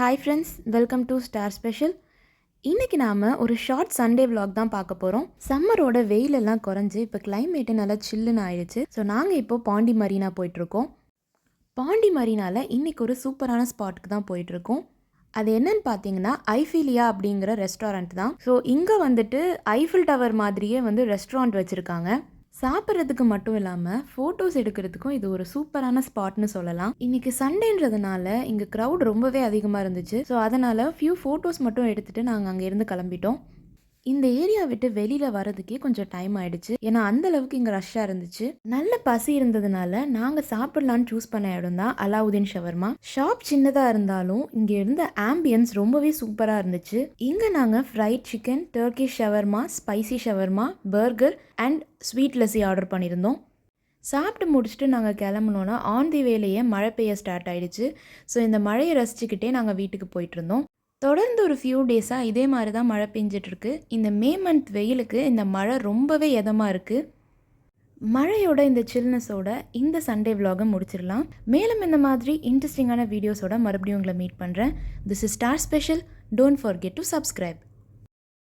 Hi friends, welcome to star special. இன்றைக்கி நாம் ஒரு ஷார்ட் சண்டே vlog தான் பார்க்க போகிறோம். சம்மரோட வெயிலெல்லாம் குறைஞ்சி இப்போ கிளைமேட்டு நல்லா சில்லுன்னு ஆயிடுச்சு. ஸோ நாங்கள் இப்போது பாண்டி மரீனா போயிட்டுருக்கோம். பாண்டி மரீனாவில் இன்றைக்கி ஒரு சூப்பரான ஸ்பாட்டுக்கு தான் போயிட்டுருக்கோம். அது என்னன்னு பார்த்தீங்கன்னா ஐஃபீலியா அப்படிங்கிற ரெஸ்டாரண்ட் தான். ஸோ இங்கே வந்துட்டு ஐஃபில் டவர் மாதிரியே ரெஸ்டாரண்ட் வச்சுருக்காங்க. சாப்பிட்றதுக்கு மட்டும் இல்லாமல் ஃபோட்டோஸ் எடுக்கிறதுக்கும் இது ஒரு சூப்பரான ஸ்பாட்னு சொல்லலாம். இன்றைக்கி சண்டேன்றதுனால இங்கே க்ரௌட் ரொம்பவே அதிகமாக இருந்துச்சு. ஸோ அதனால் ஃபியூ ஃபோட்டோஸ் மட்டும் எடுத்துகிட்டு நாங்கள் அங்கேருந்து கிளம்பிட்டோம். இந்த ஏரியா விட்டு வெளியில் வரதுக்கே கொஞ்சம் டைம் ஆகிடுச்சு. ஏன்னா அந்தளவுக்கு இங்கே ரஷ்ஷாக இருந்துச்சு. நல்ல பசி இருந்ததுனால நாங்கள் சாப்பிட்லான்னு சூஸ் பண்ண இடம் தான் அலாவுதீன் ஷவர்மா. ஷாப் சின்னதாக இருந்தாலும் இங்கே இருந்த ஆம்பியன்ஸ் ரொம்பவே சூப்பராக இருந்துச்சு. இங்கே நாங்கள் fried chicken, Turkish shawarma, spicy shawarma, burger and sweet lassi order பண்ணியிருந்தோம். சாப்பிட்டு முடிச்சுட்டு நாங்கள் கிளம்புனோன்னா ஆன் தி வேலையே மழை பெய்ய ஸ்டார்ட் ஆகிடுச்சு. ஸோ இந்த மழையை ரசிச்சுக்கிட்டே நாங்கள் வீட்டுக்கு போயிட்டுருந்தோம். தொடர்ந்து ஒரு ஃபியூ டேஸாக இதே மாதிரி தான் மழை பெஞ்சிட்ருக்கு. இந்த மே மந்த் வெயிலுக்கு இந்த மழை ரொம்பவே இதமாக இருக்குது. மழையோட இந்த சில்னஸோட இந்த சண்டே vlog-ஐ முடிச்சிடலாம். மேலும் இந்த மாதிரி இன்ட்ரெஸ்டிங்கான வீடியோஸோட மறுபடியும் உங்களை மீட் பண்ணுறேன். This is star special. Don't forget to subscribe.